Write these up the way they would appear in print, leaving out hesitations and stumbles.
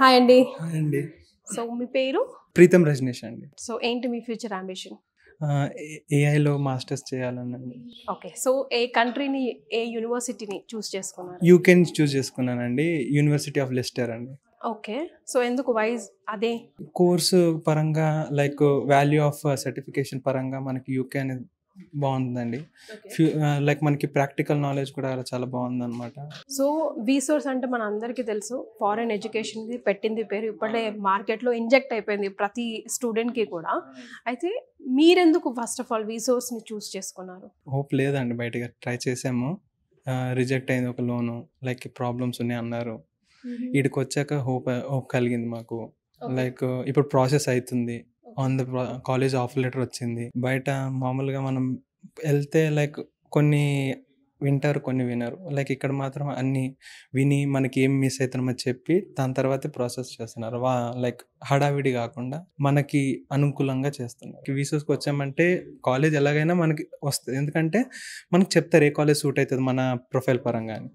Hi అండి. Hi అండి. So మీ పేరు? ప్రీతం రజనీష్ అండి. సో ఏంటి మీ ఫ్యూచర్ అంబిషన్? ఏఐలో మాస్టర్స్ చేయాలనండి. ఓకే. సో ఏ కంట్రీని, ఏ యూనివర్సిటీని చూస్ చేసుకున్నారు? యూకేని చూస్ చేసుకున్నానండి. యూనివర్సిటీ ఆఫ్ లెస్టర్ అండి. ఓకే. సో ఎందుకు వైజ్ అదే? కోర్సు పరంగా లైక్ వాల్యూ ఆఫ్ సర్టిఫికేషన్ పరంగా మనకి యూకే అనేది బాగుందండి. లైక్ మనకి ప్రాక్టికల్ నాలెడ్జ్ కూడా చాలా బాగుందన్నమాట. సో వీసోర్స్ అంటే మన అందరికీ తెలుసు, ఫారెన్ ఎడ్యుకేషన్కి పెట్టింది పేరు. ఇప్పుడే మార్కెట్లో ఇంజెక్ట్ అయిపోయింది ప్రతి స్టూడెంట్కి కూడా. అయితే మీరెందుకు ఫస్ట్ ఆఫ్ ఆల్ వీసోర్స్ని చూస్ చేసుకున్నారు? హోప్ లేదండి, బయటగా ట్రై చేసాము, రిజెక్ట్ అయింది ఒక లోను, లైక్ ప్రాబ్లమ్స్ ఉన్నాయి అన్నారు. వీడికి వచ్చాక హోప్ కలిగింది మాకు. లైక్ ఇప్పుడు ప్రాసెస్ అవుతుంది, on the college offer letter వచ్చింది. బయట మామూలుగా మనం వెళ్తే లైక్ కొన్ని వింటారు, కొన్ని వినరు. లైక్ ఇక్కడ మాత్రం అన్నీ విని మనకి ఏం మిస్ అవుతున్నామని చెప్పి దాని తర్వాతే ప్రాసెస్ చేస్తున్నారు. లైక్ హడావిడి కాకుండా మనకి అనుకూలంగా చేస్తున్నారు. వీసోస్కి వచ్చామంటే కాలేజ్ ఎలాగైనా మనకి వస్తుంది, ఎందుకంటే మనకి చెప్తారు ఏ కాలేజ్ సూట్ అవుతుంది మన ప్రొఫైల్ పరంగా అని.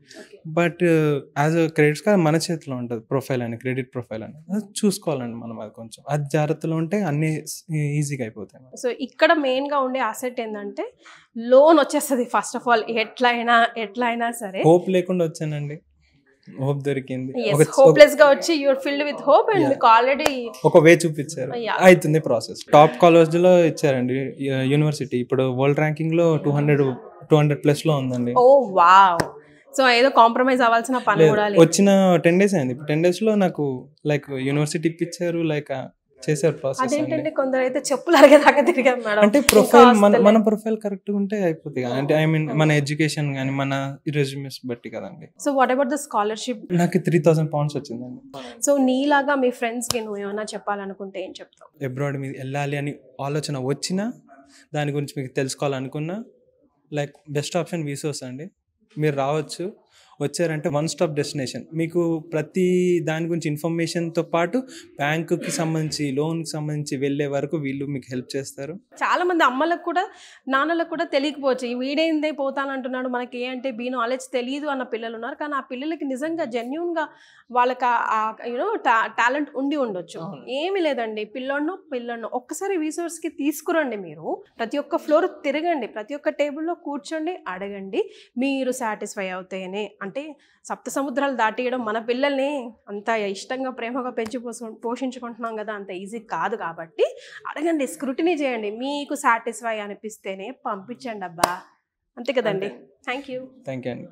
బట్ యాజ్ క్రెడిట్స్ కార్డ్ మన చేతిలో ఉంటుంది ప్రొఫైల్ అని, క్రెడిట్ ప్రొఫైల్ అని. అది చూసుకోవాలండి మనం, అది కొంచెం అది జాగ్రత్తలో ఉంటే అన్నీ ఈజీగా అయిపోతాయి. సో ఇక్కడ మెయిన్గా ఉండే అసెట్ ఏంటంటే లోన్ వచ్చేస్తుంది ఫస్ట్ ఆఫ్ ఆల్. ఎట్లా అయినా సరే హోప్ లేకుండా వచ్చానండి, హోప్ దొరికింది. హోప్లెస్ గా వచ్చి you're filled with hope and మీకు ఆల్రెడీ ఒక వే చూపించారు, అవుతుంది ప్రాసెస్. టాప్ కాలేజ్ లో ఇచ్చారండి యూనివర్సిటీ. ఇప్పుడు వరల్డ్ ర్యాంకింగ్ లో 200+ లో ఉందండి. ఓ వావ్. సో ఏదో కాంప్రమైజ్ అవ్వాల్సిన పని కూడా లేదు. వచ్చిన 10 days అయింది. ఇప్పుడు 10 days లో నాకు లైక్ యూనివర్సిటీ ఇప్పించారు, లైక్ చేశారు ప్రాసెస్. అదేంటంటే కొందరు అయితే చెప్పులు అరిగేదాకా తిరిగారు మేడం. అంటే ప్రొఫైల్ మన ప్రొఫైల్ కరెక్ట్ ఉంటే అయిపోతుంది కదా. అంటే ఐ మీన్ మన ఎడ్యుకేషన్ కానీ మన రెజ్యూమ్స్ బట్టి కదండి. So what about the scholarship? నాకు 3,000 pounds వచ్చిందండి. సో నీలాగా మీ ఫ్రెండ్స్ కి నువ్వు ఏమైనా చెప్పాలనుకుంటే ఏం చెప్తావు? అబ్రాడ్ మీద వెళ్ళాలి అని ఆలోచన వచ్చినా, దాని గురించి మీకు తెలుసుకోవాలనుకున్నా, లైక్ బెస్ట్ ఆప్షన్ వీసోస్ అండి. మీరు రావచ్చు, వచ్చారంటే వన్ స్టాప్ డెస్టినేషన్. మీకు ప్రతి దాని గురించి ఇన్ఫర్మేషన్తో పాటు బ్యాంకుకి సంబంధించి, లోన్కి సంబంధించి వెళ్ళే వరకు వీళ్ళు మీకు హెల్ప్ చేస్తారు. చాలా మంది అమ్మలకు కూడా నాన్నలకు కూడా తెలియకపోవచ్చు, వీడేందే పోతానంటున్నాడు, మనకి ఏ అంటే బీ నాలెడ్జ్ తెలియదు అన్న పిల్లలు ఉన్నారు. కానీ ఆ పిల్లలకి నిజంగా జెన్యున్గా వాళ్ళకి యూనో టాలెంట్ ఉండి ఉండొచ్చు. ఏమీ లేదండి, పిల్లోడినో ఒక్కసారి వీసోర్స్కి తీసుకురండి. మీరు ప్రతి ఒక్క ఫ్లోర్ తిరగండి, ప్రతి ఒక్క టేబుల్లో కూర్చోండి, అడగండి. మీరు సాటిస్ఫై అవుతాయనే. అంటే సప్త సముద్రాలు దాటియడం, మన పిల్లల్ని అంత ఇష్టంగా ప్రేమగా పెంచి పోషించుకుంటున్నాం కదా, అంత ఈజీ కాదు. కాబట్టి అడగండి, స్క్రూటినీ చేయండి. మీకు సాటిస్ఫై అనిపిస్తేనే పంపించండి అబ్బా, అంతే కదండి. థ్యాంక్ యూ అండి.